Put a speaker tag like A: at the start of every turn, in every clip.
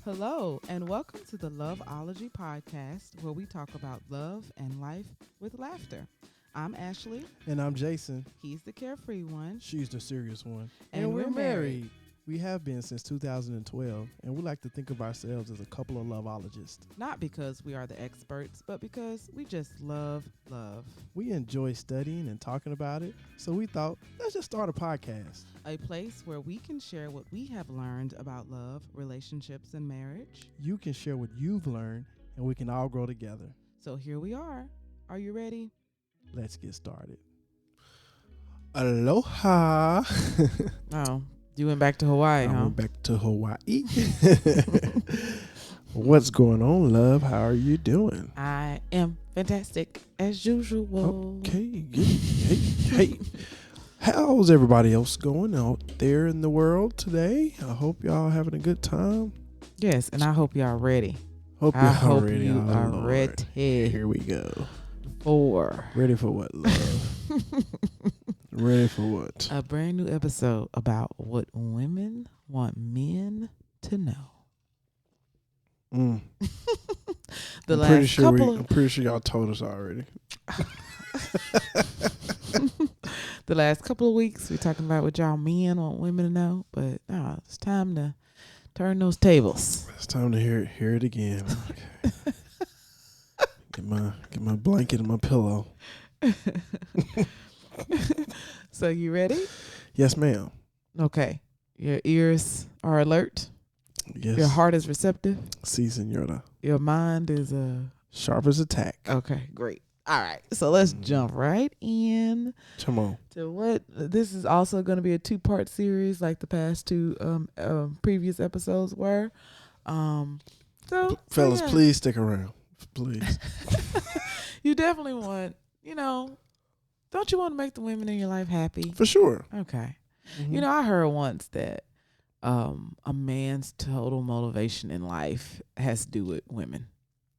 A: Hello, and welcome to the Loveology podcast, where we talk about love and life with laughter. I'm Ashley.
B: And I'm Jason.
A: He's the carefree one.
B: She's the serious one.
A: And we're married.
B: We have been since 2012, and we like to think of ourselves as a couple of loveologists.
A: Not because we are the experts, but because we just love love.
B: We enjoy studying and talking about it, so we thought, let's just start a podcast.
A: A place where we can share what we have learned about love, relationships, and marriage.
B: You can share what you've learned, and we can all grow together.
A: So here we are. Are you ready?
B: Let's get started. Aloha.
A: Oh, you went back to Hawaii,
B: I
A: huh?
B: went back to Hawaii. What's going on, love? How are you doing?
A: I am fantastic as usual.
B: Okay. Hey. How's everybody else going out there in the world today? I hope y'all having a good time.
A: Yes, and I hope y'all ready.
B: Hope ready.
A: You
B: Oh,
A: are
B: Lord.
A: ready.
B: Here we go. Ready for what, love? Ready for what?
A: A brand new episode about what women want men to know.
B: I'm
A: I'm
B: pretty sure y'all told us already.
A: The last couple of weeks, we're talking about what y'all men want women to know, but it's time to turn those tables.
B: It's time to hear it again. Okay. Get my blanket and my pillow.
A: So you ready?
B: Yes, ma'am.
A: Okay. Your ears are alert.
B: Yes.
A: Your heart is receptive.
B: Si, senora.
A: Your mind is
B: Sharp as a tack.
A: okay, great. All right. So let's jump right in.
B: Come on.
A: To what this is also going to be a 2-part series, like the past two previous episodes were.
B: Fellas,
A: yeah.
B: please stick around. Please.
A: You definitely want, don't you want to make the women in your life happy?
B: For sure.
A: Okay.
B: Mm-hmm.
A: I heard once that a man's total motivation in life has to do with women.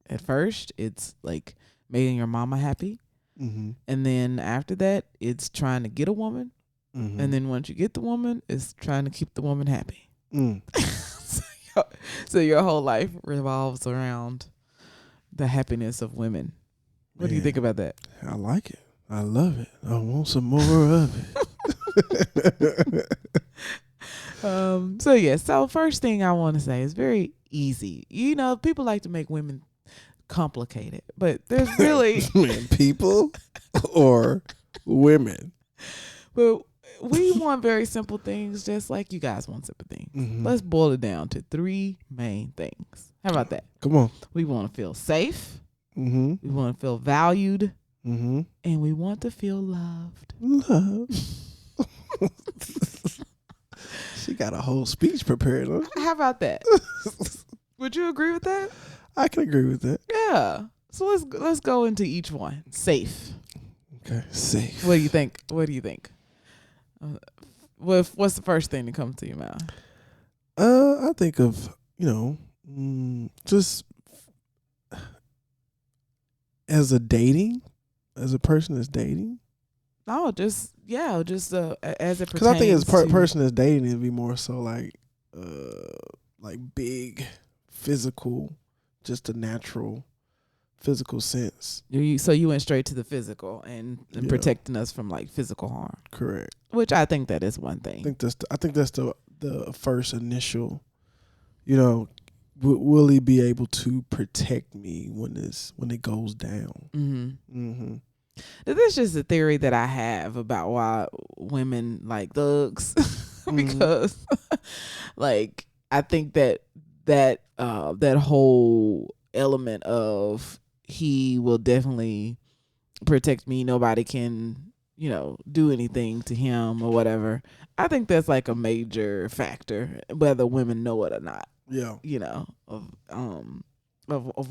A: At first, it's like making your mama happy.
B: Mm-hmm.
A: And then after that, it's trying to get a woman.
B: Mm-hmm.
A: And then once you get the woman, it's trying to keep the woman happy.
B: Mm.
A: So your whole life revolves around the happiness of women. What do you think about that?
B: I like it. I love it. I want some more of it.
A: So first thing I want to say is very easy. People like to make women complicated, but there's really
B: people or women.
A: But we want very simple things, just like you guys want simple things.
B: Mm-hmm.
A: Let's boil it down to 3 main things. How about that?
B: Come on.
A: We want to feel safe.
B: Mm-hmm.
A: We want to feel valued.
B: Mm-hmm.
A: And we want to feel loved.
B: Love. She got a whole speech prepared. Huh?
A: How about that? Would you agree with that?
B: I can agree with that.
A: Yeah. So let's go into each one. Safe.
B: Okay. Safe.
A: What do you think? What's the first thing that comes to your mind?
B: I think of, just as a person that's dating.
A: No, just as it pertains.
B: Because I think as person that's dating, it'd be more so like big, physical, just a natural physical sense.
A: So you went straight to the physical and protecting us from like physical harm.
B: Correct.
A: Which I think that is one thing.
B: I think that's the first initial. Will he be able to protect me when it goes down?
A: Mm-hmm.
B: Mm-hmm.
A: This is just a theory that I have about why women like thugs, because like I think that whole element of he will definitely protect me. Nobody can do anything to him or whatever. I think that's like a major factor, whether women know it or not.
B: Yeah.
A: Of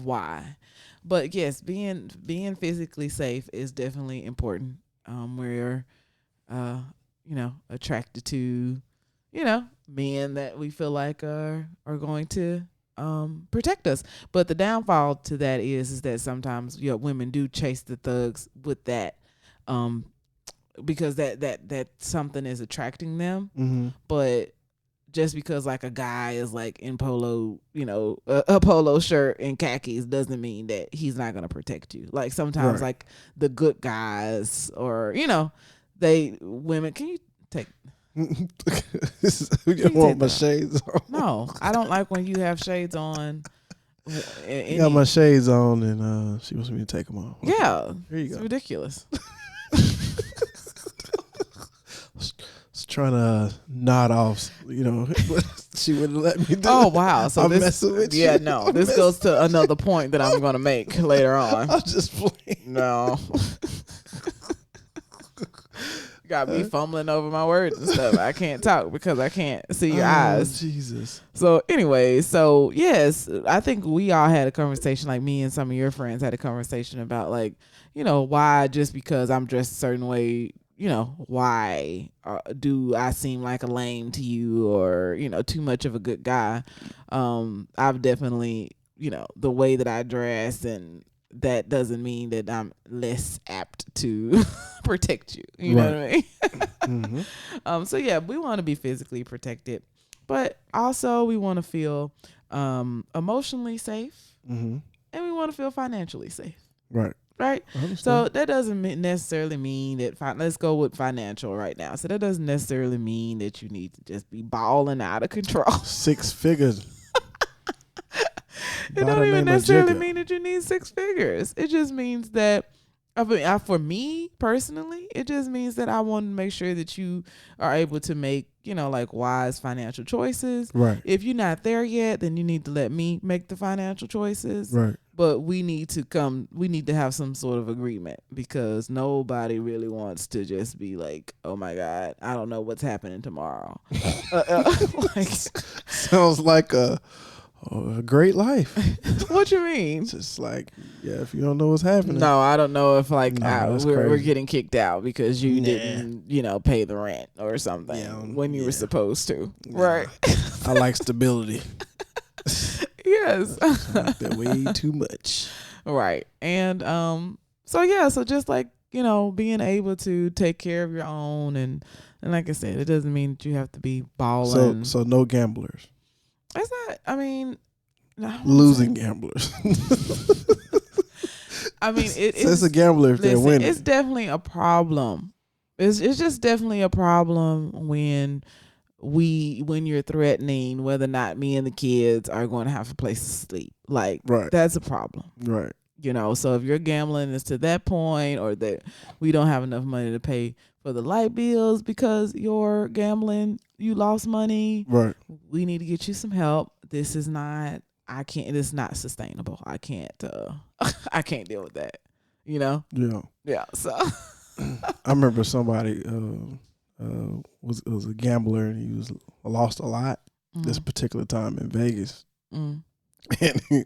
A: why. But yes, being physically safe is definitely important. We're attracted to, men that we feel like are going to protect us. But the downfall to that is that sometimes women do chase the thugs with that because that something is attracting them.
B: Mm-hmm.
A: But just because like a guy is like in polo, a polo shirt and khakis doesn't mean that he's not going to protect you. Like sometimes
B: Right.
A: like the good guys or, women, can you take,
B: You
A: can you
B: want
A: take
B: my
A: that?
B: shades on?
A: No, I don't like when you have shades on.
B: I got my shades on, and she wants me to take them off. Okay.
A: Yeah.
B: Here you
A: It's
B: go.
A: ridiculous.
B: Was trying to nod off, but she wouldn't let me do
A: Oh
B: it.
A: wow! So
B: I'm
A: this,
B: messing with
A: yeah,
B: you.
A: no,
B: I'm
A: this
B: messing-
A: goes to another point that I'm gonna make later on.
B: I'm just playing.
A: No, got me fumbling over my words and stuff. I can't talk because I can't see your eyes.
B: Jesus.
A: So anyway, so yes, I think we all had a conversation. Like me and some of your friends had a conversation about like, why just because I'm dressed a certain way. Why do I seem like a lame to you or, too much of a good guy? I've definitely, the way that I dress, and that doesn't mean that I'm less apt to protect you. You know what I mean?
B: Mm-hmm.
A: So yeah, we want to be physically protected, but also we want to feel emotionally safe,
B: Mm-hmm.
A: and we want to feel financially safe.
B: Right.
A: Right.
B: I understand.
A: So that doesn't necessarily mean that let's go with financial right now. So that doesn't necessarily mean that you need to just be balling out of control.
B: 6 figures.
A: It don't even necessarily mean that you need 6 figures. It just means that, for me personally, it just means that I want to make sure that you are able to make, like wise financial choices.
B: Right.
A: If you're not there yet, then you need to let me make the financial choices.
B: Right.
A: But we need to have some sort of agreement, because nobody really wants to just be like, oh my God, I don't know what's happening tomorrow. Like,
B: sounds like a great life.
A: what you mean?
B: It's just like, yeah, if you don't know what's happening.
A: No, I don't know if like
B: that's
A: we're
B: crazy.
A: getting kicked out because you
B: Nah.
A: didn't, pay the rent or something when you were supposed to.
B: Nah.
A: Right.
B: I like stability.
A: Yes.
B: That way too much.
A: Right. And so just like, being able to take care of your own, and like I said, it doesn't mean that you have to be balling.
B: So no gamblers.
A: It's not, I mean, no,
B: Losing gamblers.
A: I mean,
B: it's a gambler if they're winning.
A: It's definitely a problem. It's just definitely a problem when you're threatening whether or not me and the kids are going to have a place to sleep. Like,
B: Right.
A: That's a problem.
B: Right.
A: So if you're gambling is to that point, or that we don't have enough money to pay for the light bills because you're gambling, you lost money.
B: Right.
A: We need to get you some help. This is not sustainable. I can't I can't deal with that.
B: Yeah.
A: Yeah. So
B: I remember somebody was a gambler, and he lost a lot this particular time in Vegas.
A: Mm.
B: And he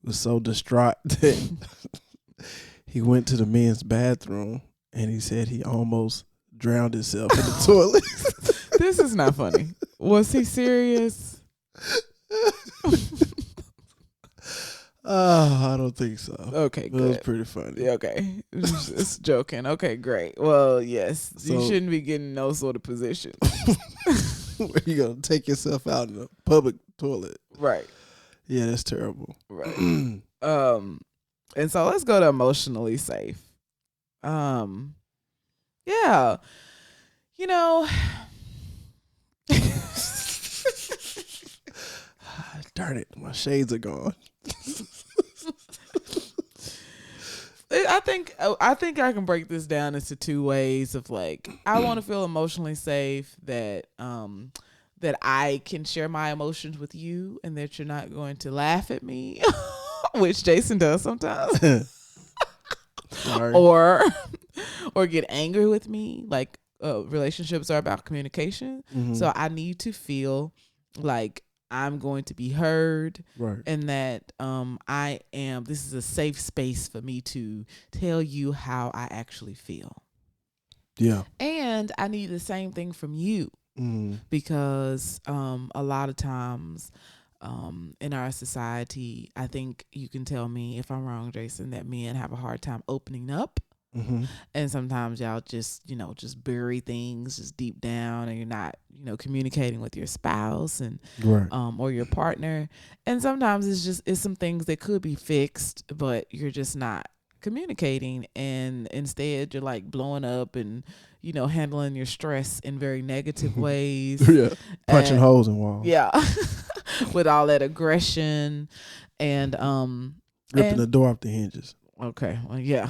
B: was so distraught that he went to the men's bathroom, and he said he almost drowned himself in the toilet.
A: This is not funny. Was he serious?
B: I don't think so.
A: Okay,
B: It was
A: good.
B: pretty funny.
A: Yeah, okay. Just joking. Okay, great. Well, yes. You
B: So-
A: shouldn't be getting no sort of position.
B: Where you gonna take yourself out in a public toilet?
A: Right.
B: Yeah, that's terrible.
A: Right. And so let's go to emotionally safe. Yeah.
B: Darn it, my shades are gone.
A: I think I can break this down into 2 ways of like, I want to feel emotionally safe that I can share my emotions with you, and that you're not going to laugh at me, which Jason does sometimes.
B: Sorry.
A: or get angry with me. Like, relationships are about communication.
B: Mhm.
A: So I need to feel like I'm going to be heard,
B: Right.
A: and that this is a safe space for me to tell you how I actually feel.
B: Yeah.
A: And I need the same thing from you, because a lot of times in our society, I think you can tell me if I'm wrong, Jason, that men have a hard time opening up
B: Mm-hmm.
A: And sometimes y'all just, just bury things just deep down, and you're not, communicating with your spouse and
B: Right.
A: or your partner. And sometimes it's some things that could be fixed, but you're just not communicating, and instead you're like blowing up and handling your stress in very negative ways.
B: Yeah. Punching
A: And
B: holes in walls.
A: yeah. With all that aggression and
B: Ripping the door off the hinges.
A: okay, well, yeah.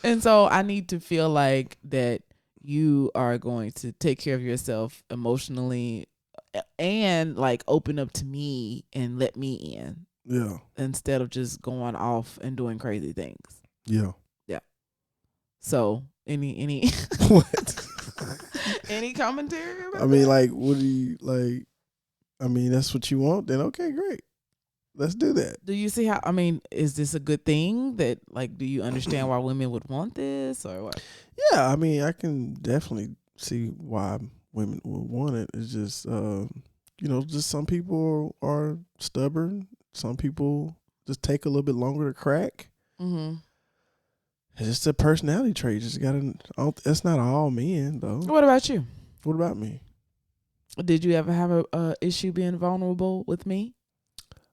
A: And so I need to feel like that you are going to take care of yourself emotionally and like open up to me and let me in.
B: Yeah.
A: Instead of just going off and doing crazy things.
B: Yeah.
A: Yeah. So any
B: What?
A: any commentary about
B: I mean,
A: that?
B: like, what do you like? I mean, that's what you want. Then okay, great. Let's do that.
A: Do you see how? I mean, is this a good thing? That like, do you understand why women would want this or what?
B: Yeah, I mean, I can definitely see why women would want it. It's just, just some people are stubborn. Some people just take a little bit longer to crack.
A: Mm-hmm.
B: It's just a personality trait. Just gotta. That's not all men though.
A: What about you?
B: What about me?
A: Did you ever have a issue being vulnerable with me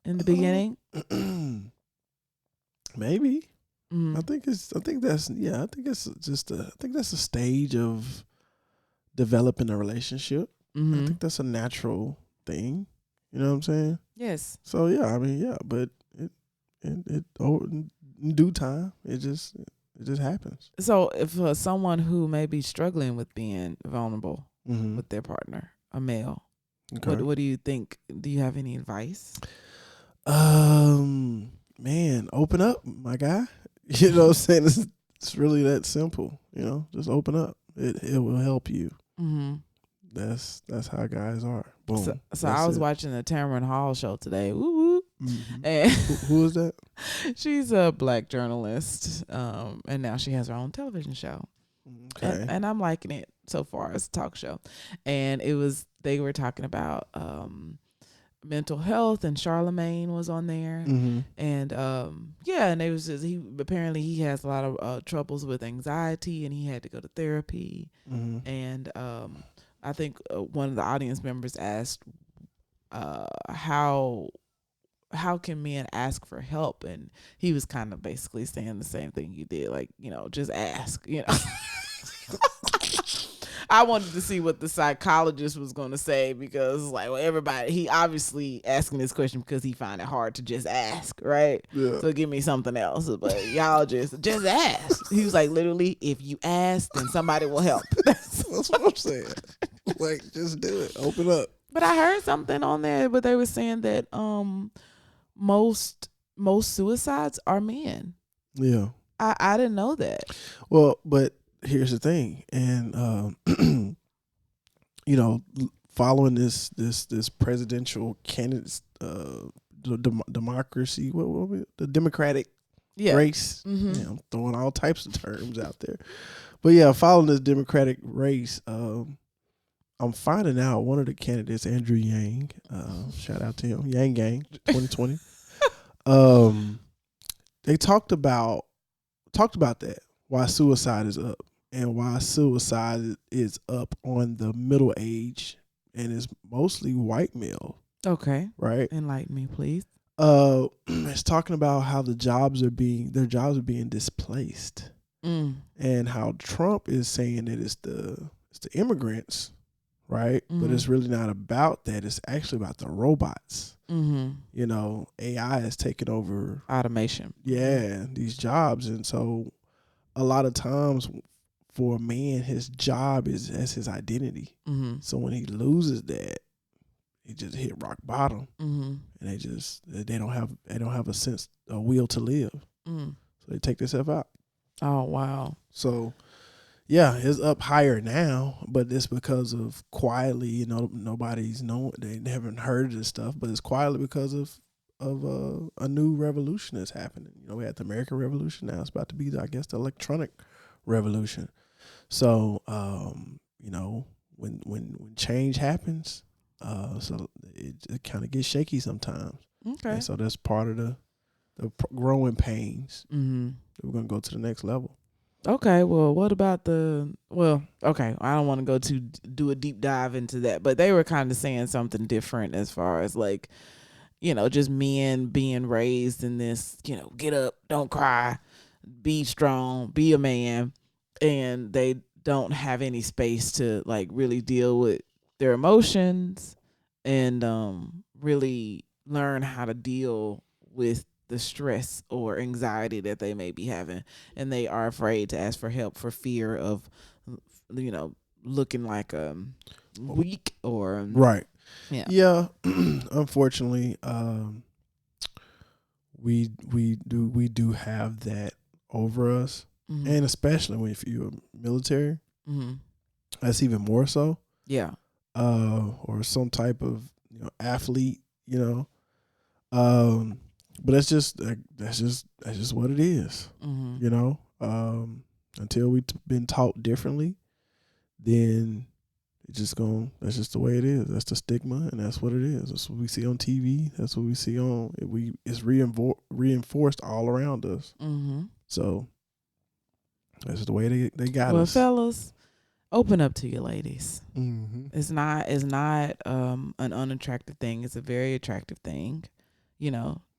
A: in the beginning?
B: Maybe.
A: Mm-hmm.
B: I think that's a stage of developing a relationship.
A: Mm-hmm.
B: I think that's a natural thing. You know what I'm saying?
A: Yes.
B: So yeah, I mean, yeah, but in due time, it just happens.
A: So if someone who may be struggling with being vulnerable
B: Mm-hmm.
A: with their partner, a male,
B: Okay.
A: what do you think? Do you have any advice?
B: Man, open up, my guy. You know what I'm saying? It's really that simple. Just open up. It will help you.
A: Mm-hmm.
B: That's how guys are. Boom.
A: So I was watching the Tamron Hall show today. Woo woo.
B: Mm-hmm.
A: And
B: who is that?
A: she's a black journalist, and now she has her own television show.
B: Okay.
A: And I'm liking it so far as a talk show. And they were talking about mental health, and Charlemagne was on there.
B: Mm-hmm.
A: And and it was just, he has a lot of troubles with anxiety, and he had to go to therapy.
B: Mm-hmm.
A: And I think one of the audience members asked how can men ask for help, and he was kind of basically saying the same thing you did, like, just ask. I wanted to see what the psychologist was going to say, because like, well, he obviously asking this question because he find it hard to just ask, right?
B: Yeah.
A: So give me something else, but y'all just ask. He was like, literally, if you ask, then somebody will help.
B: That's what I'm saying. Like, just do it. Open up.
A: But I heard something on there, but they were saying that most suicides are men.
B: Yeah.
A: I didn't know that.
B: Well, but here's the thing, and following this presidential candidates, democracy, the Democratic race.
A: Mm-hmm.
B: I'm throwing all types of terms out there, but yeah, following this Democratic race, I'm finding out one of the candidates, Andrew Yang, shout out to him, Yang Gang 2020. They talked about that, why suicide is up, and why suicide is up on the middle age, and it's mostly white male.
A: Okay.
B: Right?
A: Enlighten me, please.
B: It's talking about how their jobs are being displaced. And how Trump is saying that it's the immigrants, right? But it's really not about that. It's actually about the robots. AI is taking over
A: automation.
B: Yeah, these jobs. And so a lot of times for a man, his job is as his identity. So when he loses that, he just hit rock bottom. And they don't have a will to live. So they take themselves out.
A: Oh wow.
B: So yeah, it's up higher now, but it's because of quietly, nobody's known, they haven't heard of this stuff, but it's quietly because of a new revolution that's happening. We had the American Revolution, now it's about to be, I guess, the electronic revolution. So, when change happens, so it kind of gets shaky sometimes.
A: Okay.
B: And so that's part of the growing pains. we're gonna go to the next level.
A: Okay, well, what about okay, I don't want to do a deep dive into that, but they were kind of saying something different as far as like, just men being raised in this, get up, don't cry, be strong, be a man, and they don't have any space to like really deal with their emotions and really learn how to deal with the stress or anxiety that they may be having, and they are afraid to ask for help for fear of looking like weak or
B: right.
A: Yeah.
B: Unfortunately, we do have that over us, and especially when if you're military, that's even more so.
A: Yeah.
B: Or some type of athlete, but that's just what it is, Until we've been taught differently, then that's just the way it is. That's the stigma, and that's what it is. That's what we see on TV. That's what we see it's reinforced all around us. So that's the way they got us.
A: Well, fellas, open up to your ladies. It's not an unattractive thing. It's a very attractive thing,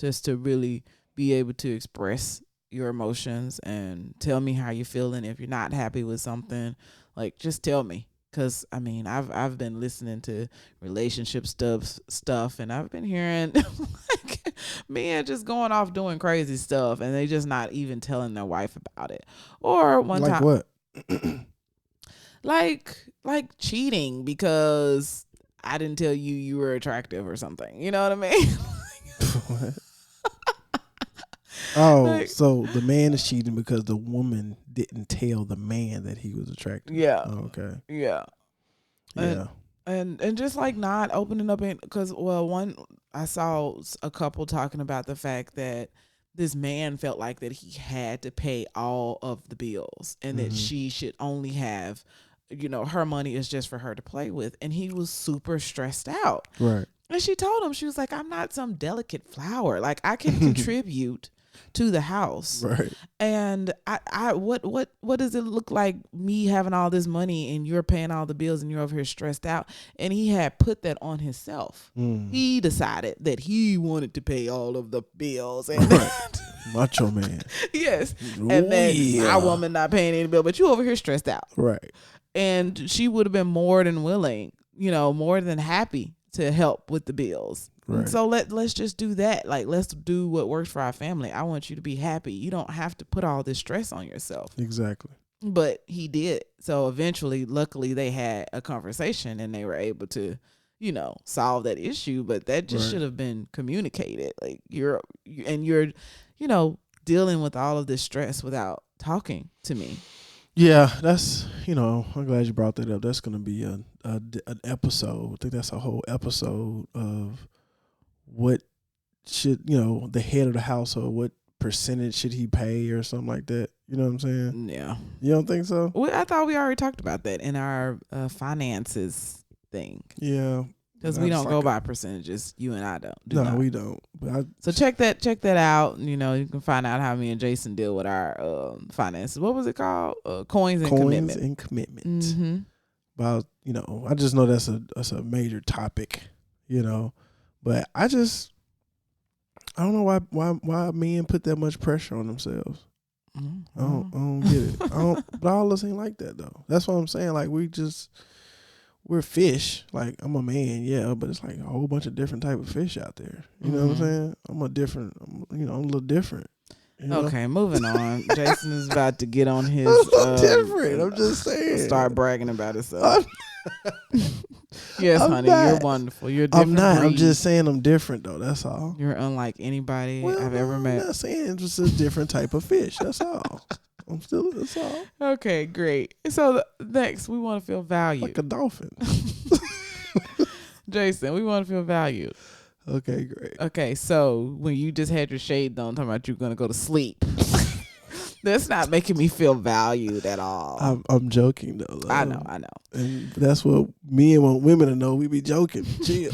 A: just to really be able to express your emotions and tell me how you're feeling. If you're not happy with something, like, just tell me. Cause I mean, I've been listening to relationship stuff, and I've been hearing like men just going off doing crazy stuff, and they just not even telling their wife about it. Or one
B: like
A: time,
B: what?
A: like cheating because I didn't tell you were attractive or something. You know what I mean?
B: What? Oh, so the man is cheating because the woman didn't tell the man that he was attractive.
A: Yeah.
B: Oh, okay.
A: Yeah.
B: Yeah.
A: And just like not opening up because I saw a couple talking about the fact that this man felt like that he had to pay all of the bills and that she should only have, her money is just for her to play with, and he was super stressed out.
B: Right.
A: And she told him, she was like, I'm not some delicate flower. Like, I can contribute to the house.
B: Right.
A: And what does it look like me having all this money and you're paying all the bills and you're over here stressed out? And he had put that on himself. He decided that he wanted to pay all of the bills. And
B: right. Macho man.
A: Yes. And then our woman not paying any bill, but you over here stressed out.
B: Right.
A: And she would have been more than willing, more than happy to help with the bills. Right. So let's just do that. Like, let's do what works for our family. I want you to be happy. You don't have to put all this stress on yourself.
B: Exactly.
A: But he did. So eventually, luckily, they had a conversation and they were able to, solve that issue. But that just should have been communicated. Like, you're dealing with all of this stress without talking to me.
B: Yeah, that's, I'm glad you brought that up. That's going to be an episode. I think that's a whole episode of what should, the head of the household, what percentage should he pay or something like that. You know what I'm saying?
A: Yeah.
B: You don't think so?
A: Well, I thought we already talked about that in our finances thing.
B: Yeah.
A: Because we don't go by percentages. You and I don't.
B: No, we don't.
A: So check that out. You can find out how me and Jason deal with our finances. What was it called? Coins and Commitment. Mm-hmm.
B: About, I just know that's a major topic, But I don't know why men put that much pressure on themselves. Mm-hmm. I don't get it. But all of us ain't like that though. That's what I'm saying. Like, we're fish. Like, I'm a man, yeah, but it's like a whole bunch of different type of fish out there. You know what I'm saying? I'm a little different.
A: Okay, moving on. Jason is about to get on his.
B: I'm different. I'm just saying.
A: Start bragging about himself. Yes, honey, you're wonderful. You're different.
B: I'm not. I'm just saying I'm different though. That's all.
A: You're unlike anybody I've ever met.
B: I'm not saying it's just a different type of fish. That's all. That's all.
A: Okay, great. So next, we want to feel valued.
B: Like a dolphin.
A: Jason, we want to feel valued.
B: Okay, great.
A: Okay, so when you just had your shades on, talking about you're going to go to sleep, that's not making me feel valued at all.
B: I'm joking, though.
A: I know.
B: And that's what me and women to know. We be joking. Chill.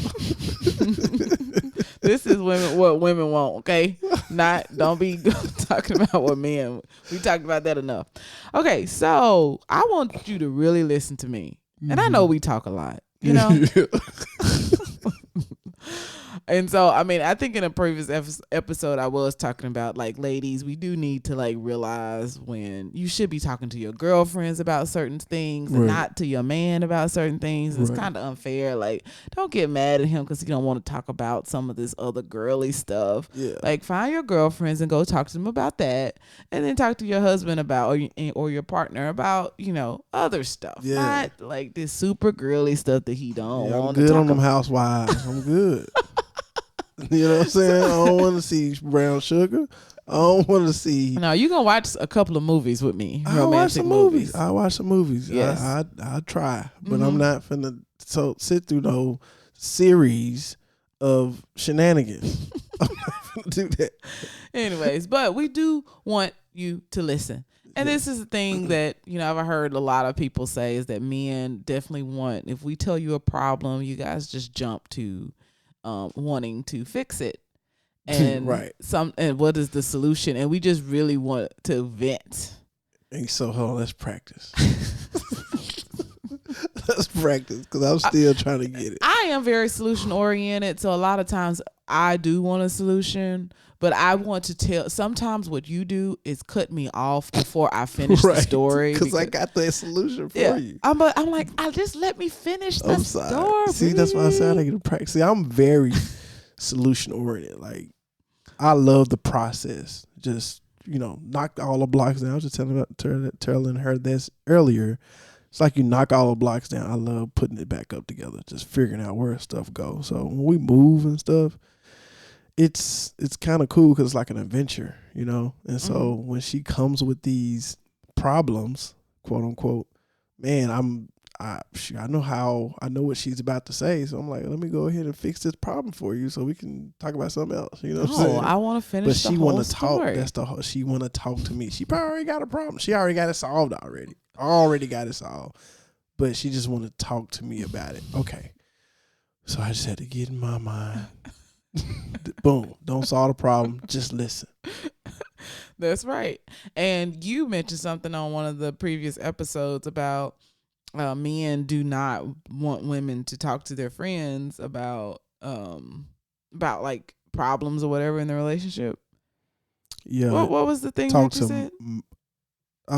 A: This is what women want, okay? Don't be talking about what men. We talked about that enough. Okay, so I want you to really listen to me. And I know we talk a lot, you know? And so, I mean, I think in a previous episode, I was talking about, like, ladies, we do need to, like, realize when you should be talking to your girlfriends about certain things and not to your man about certain things. It's kind of unfair. Like, don't get mad at him because he don't want to talk about some of this other girly stuff. Yeah. Like, find your girlfriends and go talk to them about that. And then talk to your husband about, or your partner about, you know, other stuff. Yeah. Not, like, this super girly stuff that he don't want to talk about.
B: I'm good on them housewives. I'm good. You know what I'm saying? I don't want to see brown sugar. I don't want to see.
A: No, you gonna watch a couple of movies with me.
B: I watch some movies. I watch some movies. Yes. I try, but I'm not finna sit through no series of shenanigans. I'm not finna do that.
A: Anyways, but we do want you to listen. And this is the thing that, you know, I've heard a lot of people say is that men definitely want, if we tell you a problem, you guys just jump to wanting to fix it, and and what is the solution? And we just really want to vent.
B: And so, hold on, let's practice. Let's practice because I'm still trying to get it.
A: I am very solution oriented, so a lot of times I do want a solution, but I want to tell. Sometimes what you do is cut me off before I finish the story
B: because I got the solution for you.
A: I'm like, just let me finish the story.
B: See, that's why I said I get to practice. See, I'm very solution oriented. Like, I love the process. Just, you know, knock all the blocks down. I was just telling her this earlier. It's like you knock all the blocks down. I love putting it back up together, just figuring out where stuff goes. So when we move and stuff, it's kind of cool because it's like an adventure, you know? And so when she comes with these problems, quote unquote, man, I know what she's about to say. So I'm like, let me go ahead and fix this problem for you so we can talk about something else. You know what I'm saying?
A: I want to finish the whole story.
B: She want to talk to me. She probably already got a problem. She already got it solved already. Already got it solved. But she just want to talk to me about it. Okay. So I just had to get in my mind. Boom. Don't solve the problem. Just listen.
A: That's right. And you mentioned something on one of the previous episodes about men do not want women to talk to their friends about like problems or whatever in the relationship.
B: Yeah.
A: What was the thing that you said?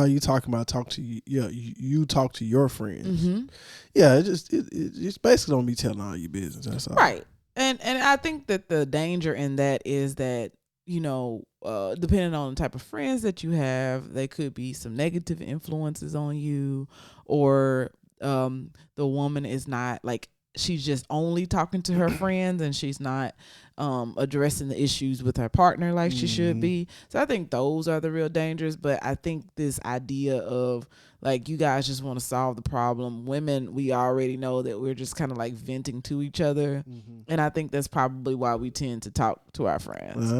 B: You talking about talk to you? Yeah, you talk to your friends.
A: Mm-hmm.
B: Yeah, it's basically don't be telling all your business. That's all.
A: Right. And I think that the danger in that is that, you know, depending on the type of friends that you have, they could be some negative influences on you, or the woman is not like, she's just only talking to her friends and she's not addressing the issues with her partner like she should be. So I think those are the real dangers. But I think this idea of like, you guys just want to solve the problem. Women, we already know that we're just kind of like venting to each other. And I think that's probably why we tend to talk to our friends.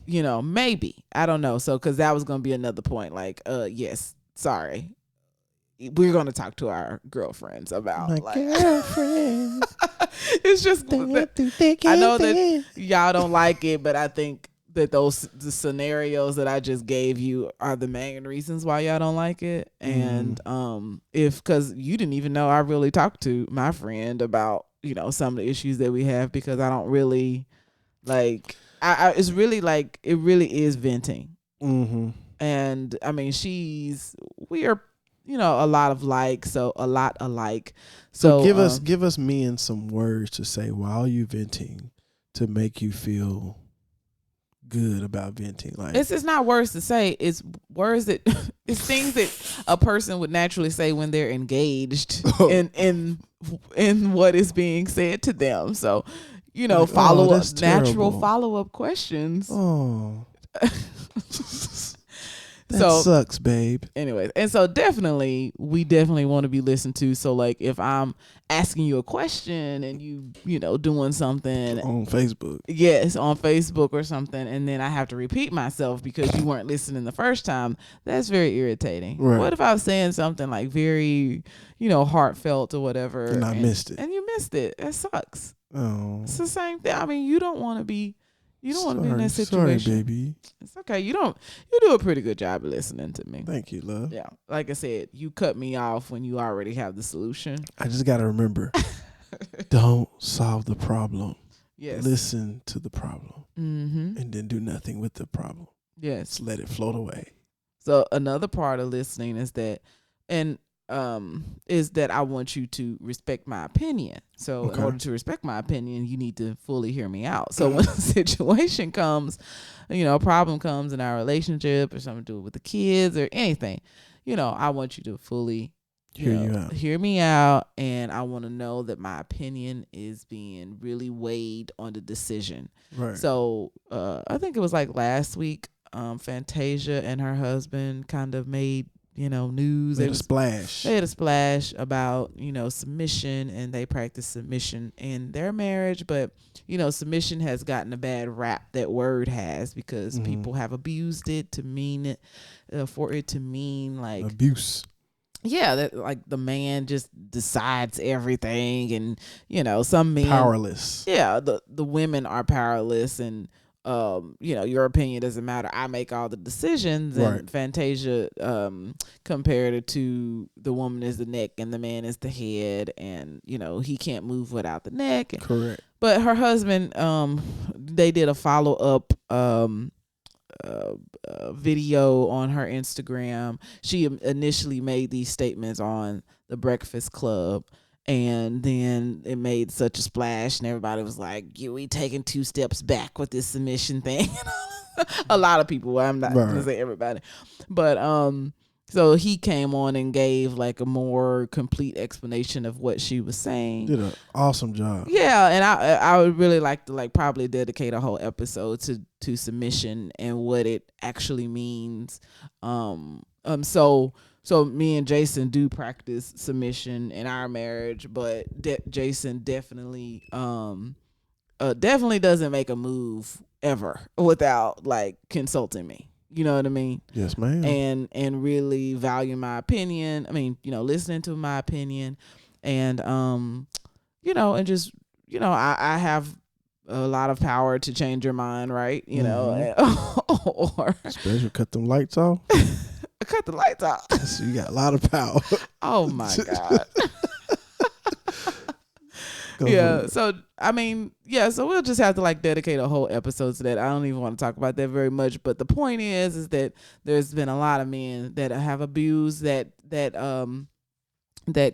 A: You know, maybe. I don't know. So, because that was going to be another point. Like, yes, sorry. We're going to talk to our girlfriends about girlfriends. It's just, I know that y'all don't like it, but I think that the scenarios that I just gave you are the main reasons why y'all don't like it. And because you didn't even know I really talked to my friend about, you know, some of the issues that we have, because I don't really like, it's really like, it really is venting. And I mean, we are, you know, a lot alike. So give us men some words to say while you venting to make you feel good about venting. Like, it's not words to say. It's words that it's things that a person would naturally say when they're engaged in what is being said to them. So, you know, natural follow up questions.
B: That sucks, babe.
A: Anyways, and so we definitely want to be listened to. So like if I'm asking you a question and you know, doing something
B: on Facebook.
A: Yes, on Facebook or something, and then I have to repeat myself because you weren't listening the first time, that's very irritating.
B: Right.
A: What if I was saying something like very, you know, heartfelt or whatever,
B: and I missed it.
A: And you missed it. It sucks.
B: Oh.
A: It's the same thing. I mean, you don't want to be in that situation.
B: Sorry, baby.
A: It's okay. You do a pretty good job of listening to me.
B: Thank you, love.
A: Yeah. Like I said, you cut me off when you already have the solution.
B: I just got to remember, don't solve the problem.
A: Yes.
B: Listen to the problem.
A: Mm-hmm.
B: And then do nothing with the problem.
A: Yes.
B: Just let it float away.
A: So another part of listening is that, I want you to respect my opinion. So in order to respect my opinion, you need to fully hear me out. So when a situation comes, you know, a problem comes in our relationship or something to do with the kids or anything, you know, I want you to fully hear me out, and I want to know that my opinion is being really weighed on the decision.
B: Right.
A: So I think it was like last week, Fantasia and her husband kind of made, you know, news. They had a splash about, you know, submission, and they practice submission in their marriage. But, you know, submission has gotten a bad rap, that word has, because people have abused it to mean it, for it to mean like
B: abuse.
A: Yeah, that like the man just decides everything, and you know, some men
B: powerless. Yeah,
A: the women are powerless, and you know, your opinion doesn't matter. I make all the decisions. And Fantasia compared it to the woman is the neck and the man is the head, and you know, he can't move without the neck.
B: Correct.
A: But her husband, they did a follow up video on her Instagram. She initially made these statements on the Breakfast Club, and then it made such a splash, and everybody was like, we taking 2 steps back with this submission thing. A lot of people, I'm not gonna say everybody, but so he came on and gave like a more complete explanation of what she was saying.
B: Did an awesome job.
A: Yeah, and I would really like to like probably dedicate a whole episode to submission and what it actually means. So me and Jason do practice submission in our marriage, but Jason definitely doesn't make a move ever without like consulting me. You know what I mean?
B: Yes, ma'am.
A: And really value my opinion. I mean, you know, listening to my opinion, and you know, and just, you know, I have a lot of power to change your mind, right? You know, or
B: especially cut them lights off.
A: Cut the lights off.
B: So you got a lot of power.
A: Oh my God. Yeah, so I mean, yeah, so we'll just have to like dedicate a whole episode to that. I don't even want to talk about that very much, but the point is that there's been a lot of men that have abused that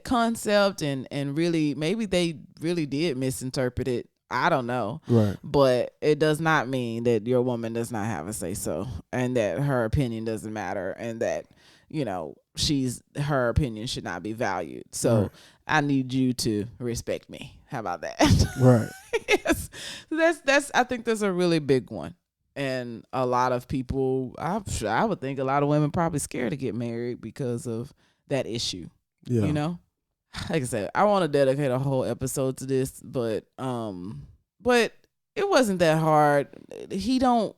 A: concept, and really maybe they really did misinterpret it. I don't know.
B: Right.
A: But it does not mean that your woman does not have a say so, and that her opinion doesn't matter, and that, you know, her opinion should not be valued. So I need you to respect me. How about that?
B: Right.
A: Yes. That's I think that's a really big one. And a lot of people, I would think a lot of women probably scared to get married because of that issue. Yeah. You know? Like I said, I want to dedicate a whole episode to this, but it wasn't that hard. You don't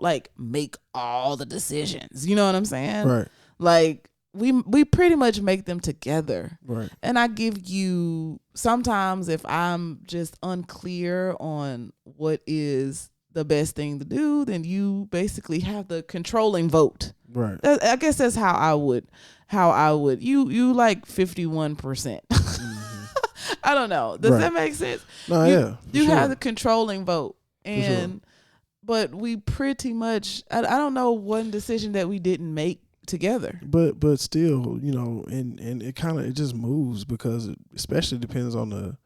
A: like make all the decisions. You know what I'm saying?
B: Right.
A: Like we pretty much make them together.
B: Right.
A: And I give you, sometimes if I'm just unclear on what is the best thing to do, then you basically have the controlling vote.
B: Right.
A: I guess that's how I would you like 51%. I don't know. Does that make sense?
B: No,
A: you have the controlling vote. And but we pretty much, I don't know one decision that we didn't make together.
B: But still, you know, and it just moves, because it especially depends on the,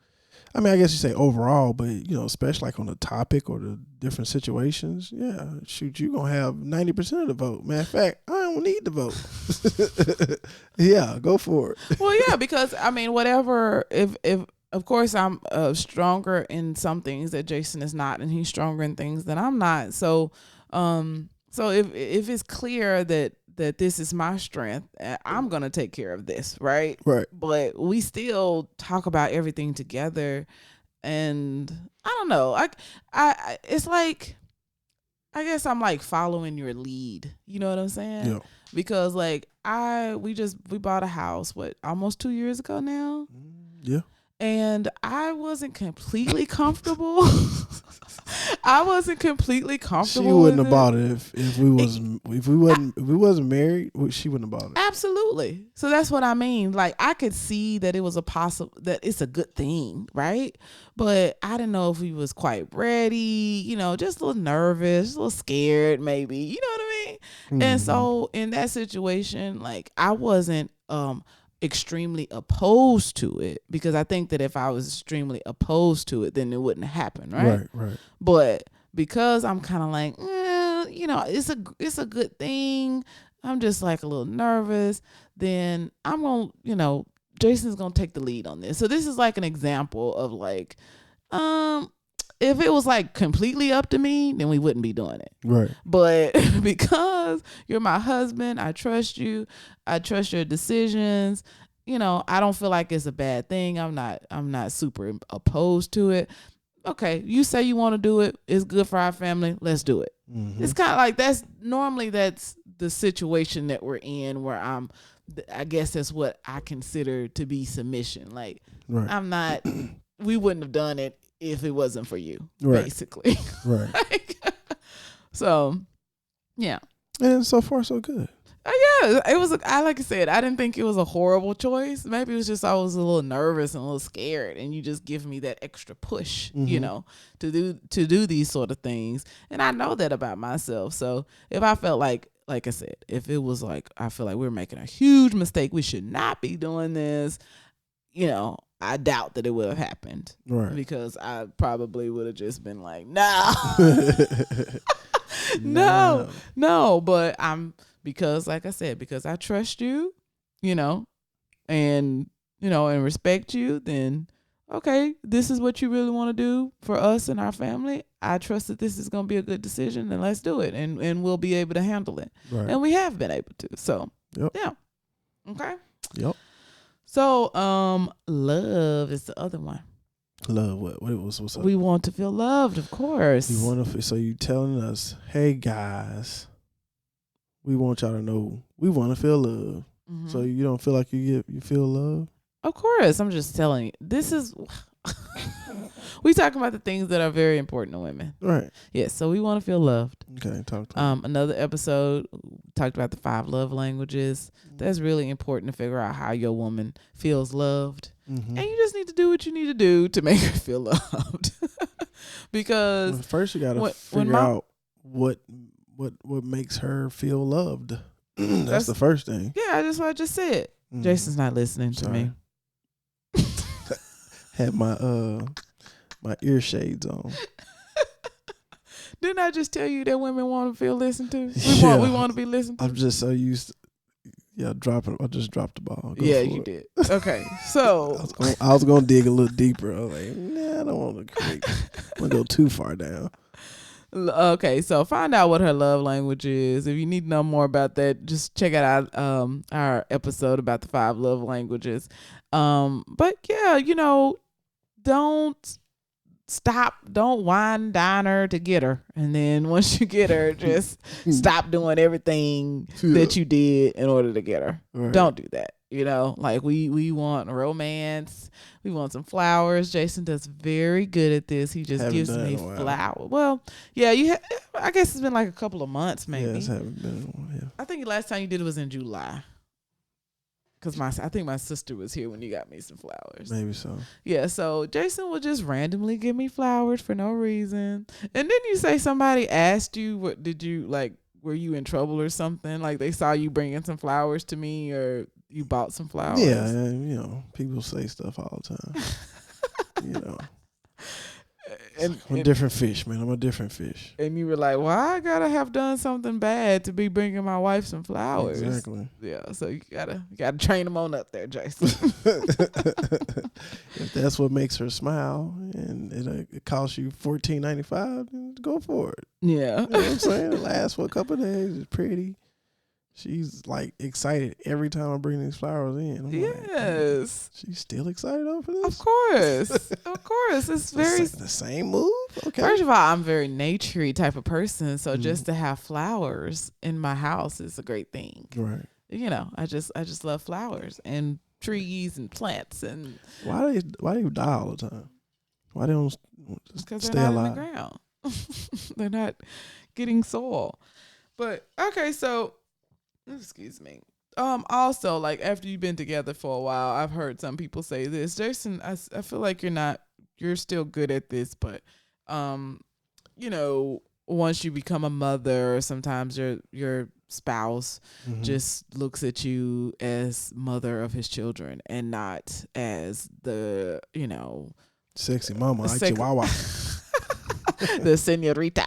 B: I mean, I guess you say overall, but you know, especially like on the topic or the different situations, yeah, shoot, you gonna have 90% of the vote. Matter of fact, I don't need the vote. Yeah, go for it.
A: Well, yeah, because I mean, whatever, if of course I'm stronger in some things that Jason is not, and he's stronger in things that I'm not. So So if it's clear that this is my strength, I'm gonna take care of this, right?
B: Right.
A: But we still talk about everything together, and I don't know. It's like, I guess I'm like following your lead. You know what I'm saying?
B: Yeah.
A: Because like we bought a house almost 2 years ago now.
B: Yeah.
A: And I wasn't completely comfortable. I wasn't completely comfortable.
B: She wouldn't
A: with
B: have bought it if we wasn't married. She wouldn't have bought it.
A: Absolutely. So that's what I mean. Like, I could see that it was that it's a good thing, right? But I didn't know if we was quite ready. Just a little nervous, a little scared, maybe. You know what I mean?
B: Mm-hmm.
A: And so in that situation, like, I wasn't extremely opposed to it, because I think that if I was extremely opposed to it, then it wouldn't happen, right?
B: Right.
A: But because I'm kind of like, it's a good thing, I'm just like a little nervous, then I'm gonna, Jason's gonna take the lead on this. So this is like an example of like, if it was like completely up to me, then we wouldn't be doing it.
B: Right.
A: But because you're my husband, I trust you. I trust your decisions. I don't feel like it's a bad thing. I'm not super opposed to it. Okay, you say you want to do it. It's good for our family. Let's do it. Mm-hmm. It's kind of like that's the situation that we're in, where I guess that's what I consider to be submission. Like, right. I'm not, we wouldn't have done it if it wasn't for you, right. Basically. Right. So, yeah.
B: And so far, so good.
A: Yeah, it was. Like I said, I didn't think it was a horrible choice. Maybe it was just I was a little nervous and a little scared, and you just give me that extra push, mm-hmm. To do these sort of things. And I know that about myself. So if I felt like I said, if it was like I feel like we're making a huge mistake, we should not be doing this. I doubt that it would have happened, right? Because I probably would have just been like, no. No. But because like I said, because I trust you, and respect you, then okay, this is what you really want to do for us and our family. I trust that this is going to be a good decision, and let's do it, and we'll be able to handle it. Right. And we have been able to. So, yep. Yeah. Okay.
B: Yep.
A: So, love is the other one.
B: Love what? What's up?
A: We want to feel loved, of course.
B: We want to. So you telling us, hey guys, we want y'all to know we want to feel love. Mm-hmm. So you don't feel like you feel love?
A: Of course, I'm just telling you. This is we talking about the things that are very important to women,
B: right?
A: Yes. So we want to feel loved.
B: Okay, talk to me.
A: Another episode talked about the 5 love languages. That's really important to figure out how your woman feels loved. Mm-hmm. And you just need to do what you need to do to make her feel loved. Because
B: first you got to figure out what makes her feel loved. That's the first thing.
A: Yeah, that's what I just said. Mm-hmm. Jason's not listening to me.
B: Had my my ear shades on.
A: Didn't I just tell you that women want to feel listened to? We want to be listened to.
B: I'm just so used to I just dropped the ball.
A: Yeah, you did. Okay, so
B: I was gonna dig a little deeper. I was like, nah, I don't want to go too far down.
A: Okay, so find out what her love language is. If you need to know more about that, just check out our episode about the 5 love languages. But yeah, don't wine and dine her to get her, and then once you get her, just stop doing everything that you did in order to get her. Right. Don't do that. Like we want romance. We want some flowers. Jason does very good at this. He just gives me flowers. Well, yeah, I guess it's been like a couple of months, maybe.
B: Yeah, haven't been a while, yeah.
A: I think the last time you did it was in July. Because I think my sister was here when you got me some flowers.
B: Maybe so.
A: Yeah, so Jason will just randomly give me flowers for no reason. And then you say somebody asked you, what did you, like, were you in trouble or something? Like they saw you bringing some flowers to me, or you bought some flowers?
B: Yeah, people say stuff all the time. I'm a different fish, man. I'm a different fish.
A: And you were like, well, I gotta have done something bad to be bringing my wife some flowers.
B: Exactly.
A: Yeah, so you gotta train them on up there, Jason.
B: If that's what makes her smile, and it costs you $14.95, then go for it.
A: Yeah,
B: you know what I'm saying. It lasts for a couple of days. It's pretty. She's like excited every time I bring these flowers in. I'm
A: yes.
B: Like, she's still excited over this?
A: Of course. It's very
B: the same move. Okay.
A: First of all, I'm a very naturey type of person, so just to have flowers in my house is a great thing.
B: Right.
A: You know, I just love flowers and trees and plants. And
B: why do you die all the time? Why they don't
A: because
B: stay
A: they're not
B: alive?
A: in the ground. They're not getting soil. But okay, so excuse me. Also, like after you've been together for a while, I've heard some people say this. Jason, I feel like you're still good at this, but you know, once you become a mother, sometimes your spouse just looks at you as mother of his children and not as the, you know,
B: sexy mama, chihuahua.
A: The senorita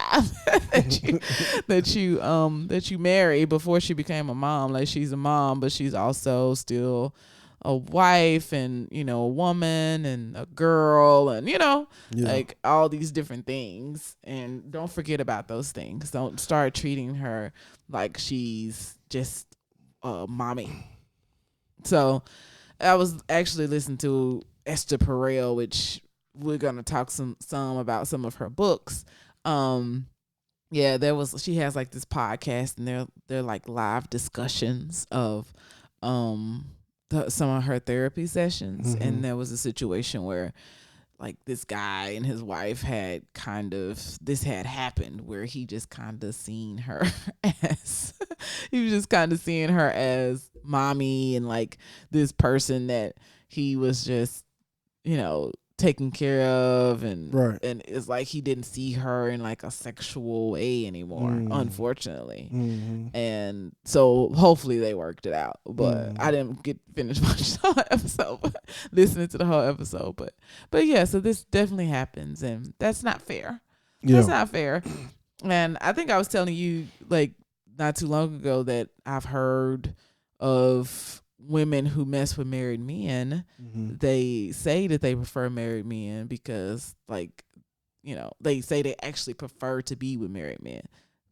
A: that you marry before she became a mom. Like she's a mom, but she's also still a wife and, you know, a woman and a girl and, you know, like all these different things. And don't forget about those things. Don't start treating her like she's just a mommy. So I was actually listening to Esther Perel, which we're gonna talk some about some of her books. She has like this podcast, and they're like live discussions of some of her therapy sessions. And there was a situation where like this guy and his wife had this had happened where he just kind of seen her as mommy and like this person that he was just, you know, taken care of, and it's like he didn't see her in like a sexual way anymore, unfortunately. And so hopefully they worked it out, but I didn't get finished watching the whole episode, listening to the whole episode, but yeah, so this definitely happens, and that's not fair. That's not fair. And I think I was telling you like not too long ago that I've heard of women who mess with married men. They say that they prefer married men because, like, you know, they say they actually prefer to be with married men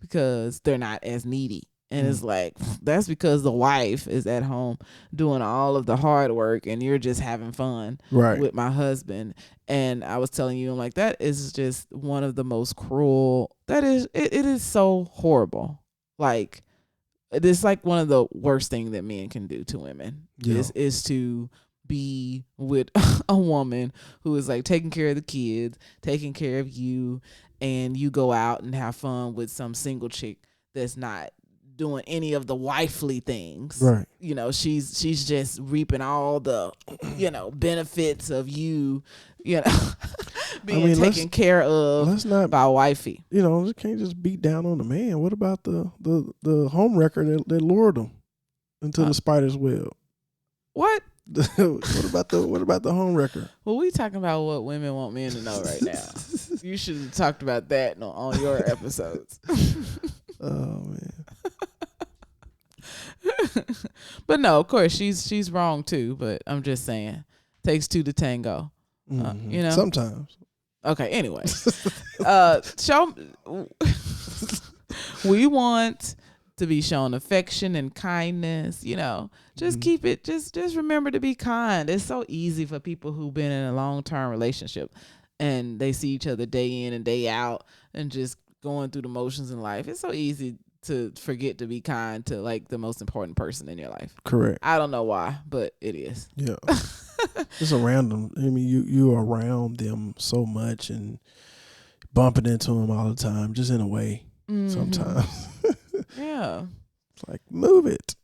A: because they're not as needy. And it's like, that's because the wife is at home doing all of the hard work and you're just having fun with my husband. And I was telling you, I'm like, that is just one of the most cruel, it is so horrible. Like, it's like one of the worst things that men can do to women is to be with a woman who is like taking care of the kids, taking care of you, and you go out and have fun with some single chick that's not doing any of the wifely things. Right. You know, she's just reaping all the, you know, benefits of you, you know, being taken care of by wifey.
B: You know, you can't just beat down on the man. What about the home wrecker that lured him into the spider's web?
A: What?
B: What about the home wrecker?
A: Well, we talking about what women want men to know right now. You should have talked about that on your episodes.
B: Oh man.
A: But no, of course she's wrong too, but I'm just saying, takes two to tango. You know,
B: sometimes.
A: Okay, anyway. We want to be shown affection and kindness, you know. Just keep it, just remember to be kind. It's so easy for people who've been in a long-term relationship and they see each other day in and day out and just going through the motions in life. It's so easy to forget to be kind to like the most important person in your life. Correct. I don't know why, but it is.
B: Yeah. It's around them. I mean, you are around them so much and bumping into them all the time, just in a way. Sometimes.
A: Yeah.
B: It's like, move it.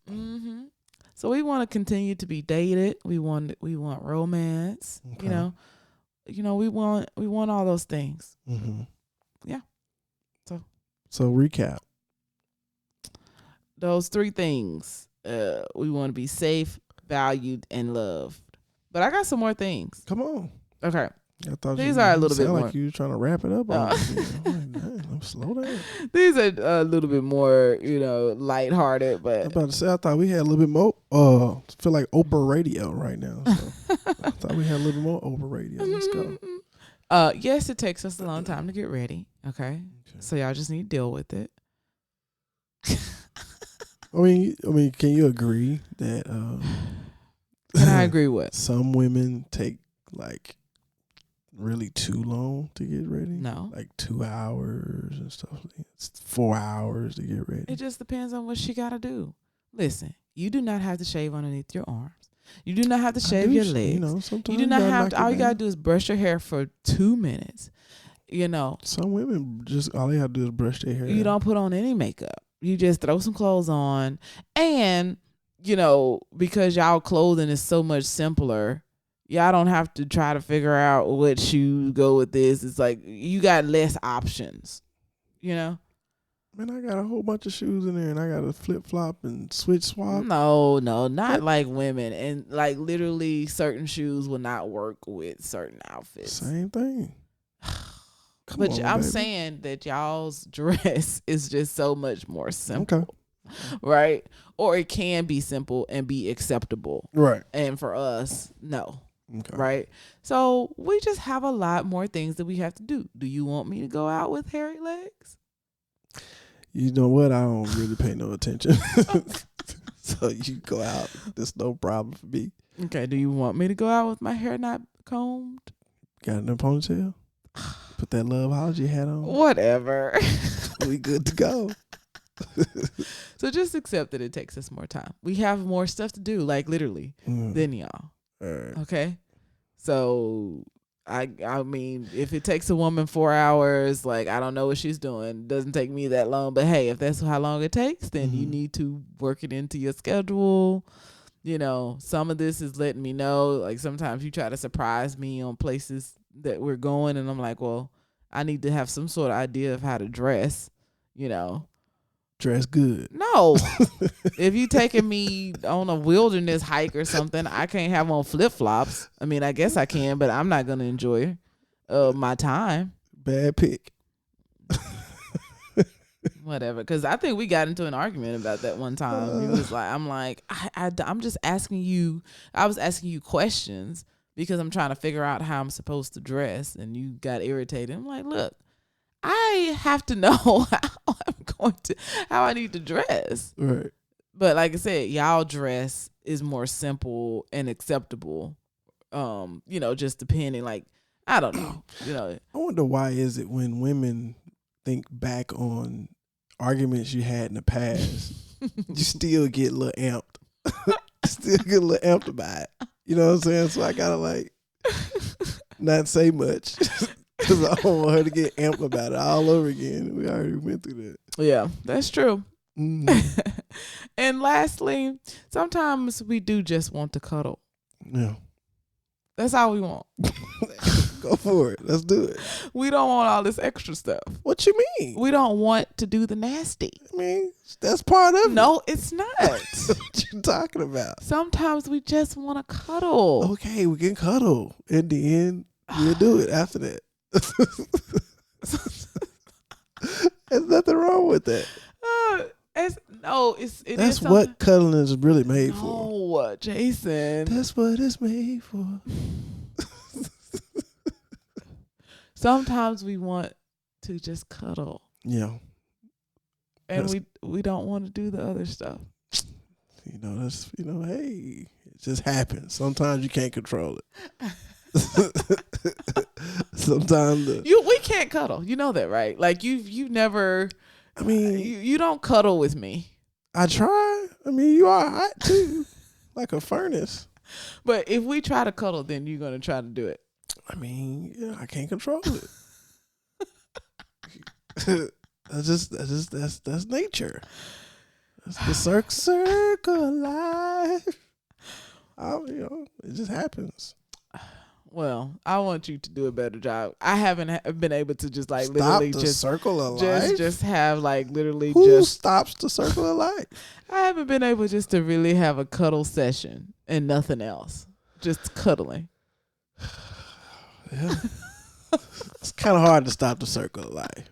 A: So we want to continue to be dated. We want romance. Okay. You know, we want all those things. Yeah.
B: So recap.
A: Those three things. We want to be safe, valued, and loved. But I got some more things.
B: Come on.
A: Okay.
B: I thought
A: These are a little bit
B: sound
A: more.
B: like you were trying to wrap it up on me. I'm like, damn, slow down.
A: These are a little bit more, lighthearted,
B: I'm
A: but
B: about to say, I thought we had a little bit more. Feel like Oprah radio right now. So I thought we had a little bit more Oprah radio. Let's go.
A: yes, it takes us a long time to get ready. Okay, so y'all just need to deal with it.
B: I mean, can you agree that?
A: Can I agree with?
B: Some women take like really too long to get ready.
A: No,
B: like 2 hours and stuff. It's 4 hours to get ready.
A: it just depends on what she got to do. Listen, you do not have to shave underneath your arms. You do not have to shave your legs.
B: Sometimes
A: you do not have to. All you gotta do is brush your hair for 2 minutes.
B: Some women just all they have to do is brush their hair.
A: You don't put on any makeup. You just throw some clothes on, and because y'all clothing is so much simpler, y'all don't have to try to figure out what shoes go with this. It's like you got less options.
B: Man, I got a whole bunch of shoes in there, and I got a flip flop and switch swap.
A: No, not like women, and like literally certain shoes will not work with certain outfits.
B: Same thing.
A: But I'm saying that y'all's dress is just so much more simple, right? Or it can be simple and be acceptable,
B: right?
A: And for us, no, right? So we just have a lot more things that we have to do. Do you want me to go out with hairy legs?
B: You know what? I don't really pay no attention. So you go out. There's no problem for me.
A: Okay. Do you want me to go out with my hair not combed?
B: Got it in a ponytail? Put that Loveology hat on.
A: Whatever.
B: We good to go.
A: So just accept that it takes us more time. We have more stuff to do, like literally, than y'all.
B: All right.
A: Okay? So I mean, if it takes a woman 4 hours, like I don't know what she's doing. It doesn't take me that long. But hey, if that's how long it takes, then you need to work it into your schedule. Some of this is letting me know. Like sometimes you try to surprise me on places that we're going, and I'm like, well, I need to have some sort of idea of how to dress.
B: Dress good.
A: No. If you taking me on a wilderness hike or something, I can't have on flip-flops. I mean, I guess I can, but I'm not going to enjoy my time.
B: Bad pick.
A: Whatever. Because I think we got into an argument about that one time. He was like, I'm just asking you. I was asking you questions because I'm trying to figure out how I'm supposed to dress. And you got irritated. I'm like, look, I have to know how I need to dress.
B: Right.
A: But like I said, y'all dress is more simple and acceptable. Just depending, like, I don't know.
B: I wonder why is it when women think back on arguments you had in the past, you still get a little amped. Still get a little amped about it. You know what I'm saying? So I gotta like not say much. Because I don't want her to get amped about it all over again. We already went through that.
A: Yeah, that's true. And lastly, sometimes we do just want to cuddle.
B: Yeah.
A: That's all we want.
B: Go for it. Let's do it.
A: We don't want all this extra stuff.
B: What you mean?
A: We don't want to do the nasty.
B: I mean, that's part of it.
A: No, it's not.
B: What you talking about?
A: Sometimes we just want to cuddle.
B: Okay, we can cuddle. In the end, we'll do it after that. There's nothing wrong with that. That's what cuddling is really made for.
A: No, Jason.
B: That's what it's made for.
A: Sometimes we want to just cuddle.
B: Yeah.
A: And we don't want to do the other stuff.
B: Hey, it just happens. Sometimes you can't control it. Sometimes
A: we can't cuddle. You know that, right? Like you never. I mean, you don't cuddle with me.
B: I try. I mean, you are hot too, like a furnace.
A: But if we try to cuddle, then you're gonna try to do it.
B: I mean, I can't control it. That's nature. That's the circle of life. It just happens.
A: Well, I want you to do a better job. I haven't been able to just like
B: Stop
A: literally
B: the
A: just
B: circle of life.
A: Just have like literally
B: Who
A: just
B: stops the circle of life?
A: I haven't been able just to really have a cuddle session and nothing else. Just cuddling.
B: Yeah. It's kind of hard to stop the circle of life.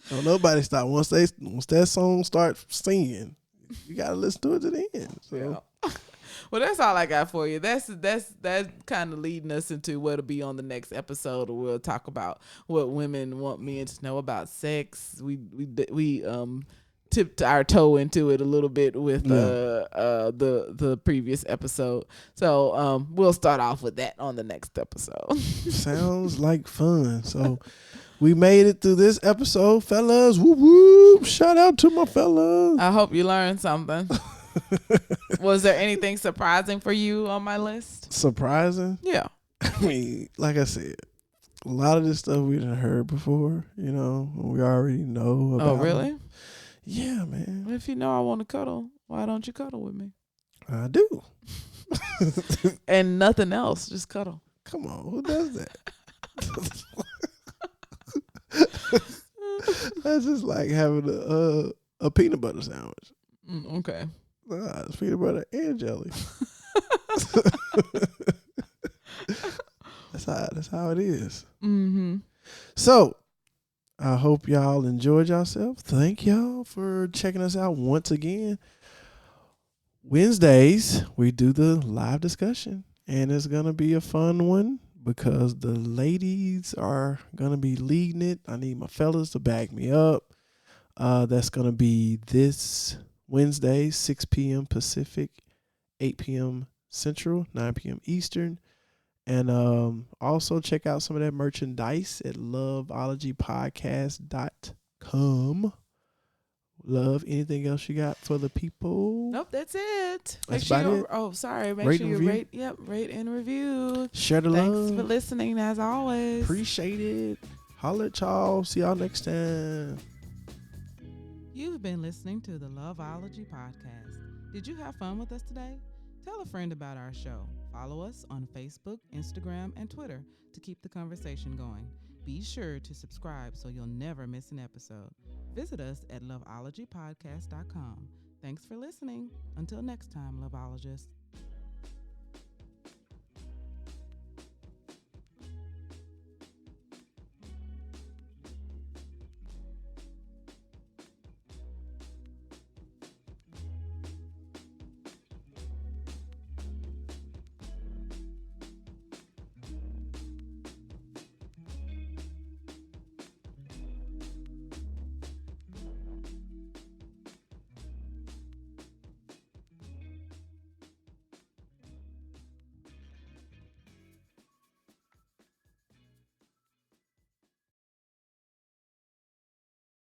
B: Don't nobody stop once that song starts singing. You gotta listen to it to the end. So.
A: Yeah. Well, that's all I got for you. That's kind of leading us into what'll be on the next episode. We'll talk about what women want men to know about sex. We tipped our toe into it a little bit with the previous episode. So we'll start off with that on the next episode.
B: Sounds like fun. So we made it through this episode, fellas. Whoop whoop! Shout out to my fellas.
A: I hope you learned something. Was there anything surprising for you on my list?
B: Surprising?
A: Yeah.
B: I mean, like I said, a lot of this stuff we done heard before. You know, we already know about.
A: Oh, really?
B: Them. Yeah, man.
A: If you know I want to cuddle, why don't you cuddle with me?
B: I do.
A: And nothing else, just cuddle.
B: Come on, who does that? That's just like having a peanut butter sandwich.
A: Okay.
B: Nah, it's peanut butter and jelly. That's how it is.
A: Mm-hmm.
B: So, I hope y'all enjoyed yourself. Thank y'all for checking us out once again. Wednesdays, we do the live discussion, and it's going to be a fun one because the ladies are going to be leading it. I need my fellas to back me up. That's going to be this Wednesday, 6 p.m. Pacific, 8 p.m. Central, 9 p.m. Eastern. And also check out some of that merchandise at loveologypodcast.com. Love, anything else you got for the people?
A: Nope, that's it.
B: That's about it.
A: Oh, sorry. Make
B: Rate
A: sure
B: and
A: you
B: review.
A: rate and review.
B: Share the
A: Thanks
B: love.
A: for listening, as always.
B: Appreciate it. Holla at y'all. See y'all next time.
A: You've been listening to the Loveology Podcast. Did you have fun with us today? Tell a friend about our show. Follow us on Facebook, Instagram, and Twitter to keep the conversation going. Be sure to subscribe so you'll never miss an episode. Visit us at loveologypodcast.com. Thanks for listening. Until next time, Loveologists.